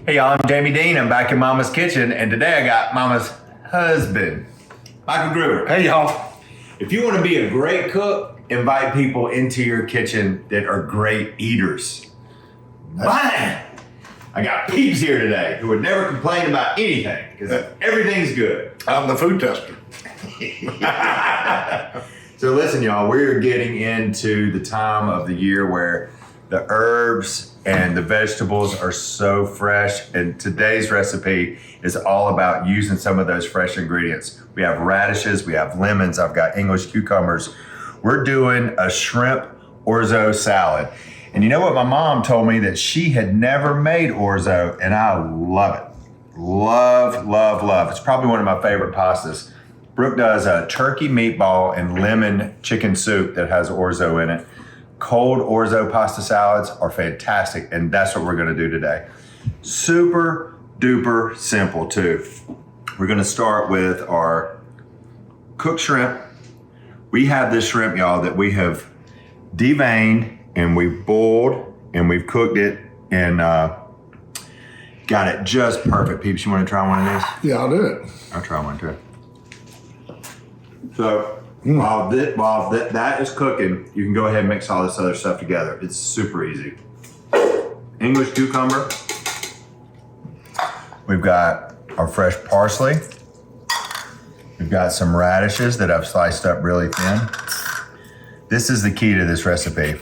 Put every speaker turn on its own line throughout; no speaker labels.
Hey y'all, I'm Jamie Deen. I'm back in Mama's kitchen, and today I got Mama's husband, Michael Gruber.
Hey y'all.
If you want to be a great cook, invite people into your kitchen that are great eaters. Man, I got peeps here today who would never complain about anything because everything's good.
I'm the food tester.
So listen, y'all, we're getting into the time of the year where the herbs and the vegetables are so fresh, and today's recipe is all about using some of those fresh ingredients. We have radishes, we have lemons, I've got English cucumbers. We're doing a shrimp orzo salad. And you know what? My mom told me that she had never made orzo, and I love it. Love, love, love. It's probably one of my favorite pastas. Brooke does a turkey meatball and lemon chicken soup that has orzo in it. Cold orzo pasta salads are fantastic, and that's what we're gonna do today. Super duper simple too. We're gonna start with our cooked shrimp. We have this shrimp, y'all, that we have deveined and we've boiled and we've cooked it and got it just perfect. Peeps, you wanna try one of these?
Yeah, I'll do it.
I'll try one too. So while that is cooking, you can go ahead and mix all this other stuff together. It's super easy. English cucumber. We've got our fresh parsley. We've got some radishes that I've sliced up really thin. This is the key to this recipe.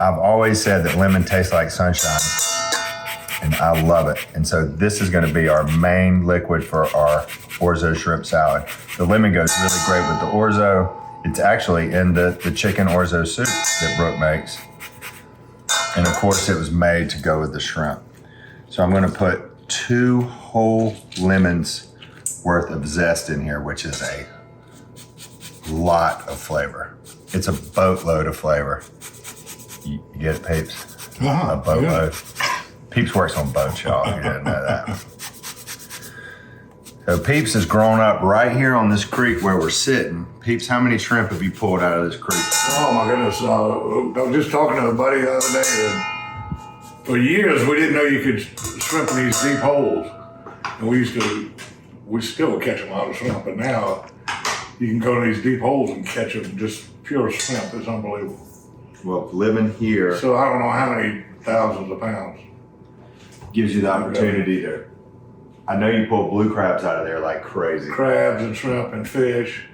I've always said that lemon tastes like sunshine, and I love it. And so this is gonna be our main liquid for our orzo shrimp salad. The lemon goes really great with the orzo. It's actually in the chicken orzo soup that Brooke makes. And of course it was made to go with the shrimp. So I'm gonna put 2 whole lemons worth of zest in here, which is a lot of flavor. It's a boatload of flavor. You get it, Peeps? A boatload. Yeah. Peeps works on boats, y'all, if you didn't know that. So Peeps has grown up right here on this creek where we're sitting. Peeps, how many shrimp have you pulled out of this creek?
Oh my goodness, I was just talking to a buddy the other day, and for years we didn't know you could shrimp in these deep holes. And we still catch a lot of shrimp, but now you can go to these deep holes and catch them just pure shrimp. It's unbelievable.
Well, living here.
So I don't know how many thousands of pounds.
Gives you the opportunity to, I know you pull blue crabs out of there like crazy.
Crabs and shrimp and fish.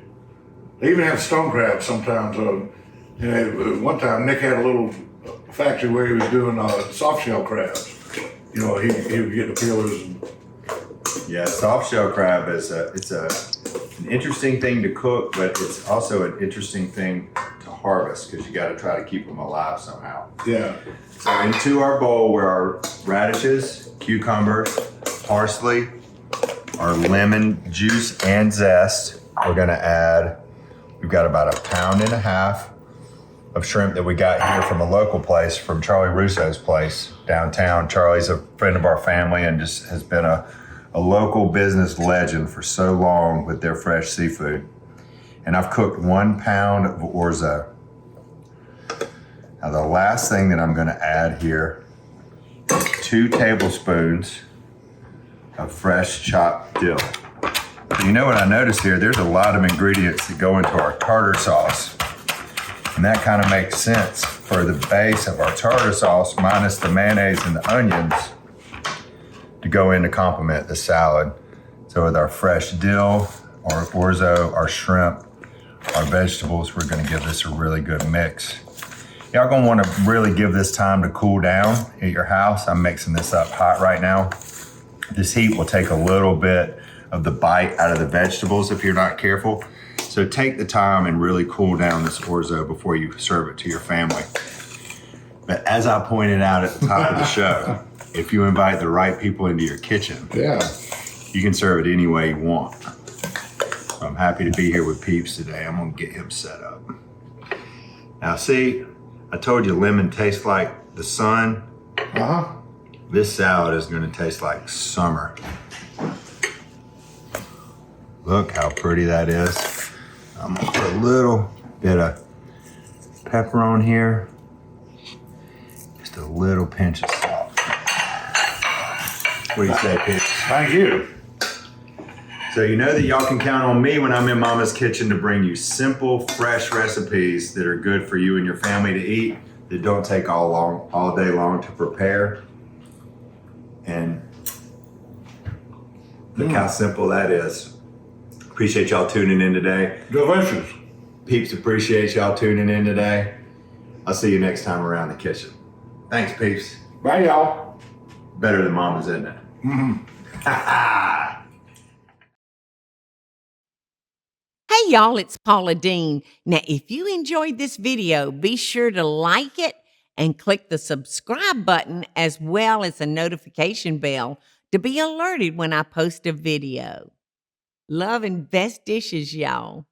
They even have stone crabs sometimes. One time Nick had a little factory where he was doing soft shell crabs. You know, he would get the peelers. And
yeah, soft shell crab is an interesting thing to cook, but it's also an interesting thing to harvest because you got to try to keep them alive somehow.
Yeah.
So into our bowl where our radishes, cucumbers, parsley, our lemon juice and zest, we're gonna add, we've got about 1.5 pounds of shrimp that we got here from a local place, from Charlie Russo's place downtown. Charlie's a friend of our family and just has been a local business legend for so long with their fresh seafood. And I've cooked 1 pound of orzo. Now the last thing that I'm gonna add here is 2 tablespoons of fresh chopped dill. You know what I noticed here? There's a lot of ingredients that go into our tartar sauce. And that kind of makes sense for the base of our tartar sauce minus the mayonnaise and the onions to go in to complement the salad. So with our fresh dill, our orzo, our shrimp, our vegetables, we're gonna give this a really good mix. Y'all gonna wanna really give this time to cool down at your house. I'm mixing this up hot right now. This heat will take a little bit of the bite out of the vegetables if you're not careful. So take the time and really cool down this orzo before you serve it to your family. But as I pointed out at the top of the show, if you invite the right people into your kitchen, you can serve it any way you want. So I'm happy to be here with Peeps today. I'm gonna get him set up. Now see, I told you lemon tastes like the sun. This salad is gonna taste like summer. Look how pretty that is. I'm gonna put a little bit of pepper on here. Just a little pinch of salt. What do you say, Pete?
Thank you.
So you know that y'all can count on me when I'm in Mama's kitchen to bring you simple, fresh recipes that are good for you and your family to eat, that don't take all day long to prepare. And look how simple that is. Appreciate y'all tuning in today.
Delicious.
Peeps, appreciate y'all tuning in today. I'll see you next time around the kitchen. Thanks, Peeps.
Bye, y'all.
Better than Mama's, isn't it?
Hey y'all, it's Paula Deen. Now, if you enjoyed this video, be sure to like it and click the subscribe button as well as the notification bell to be alerted when I post a video. Love and best dishes, y'all.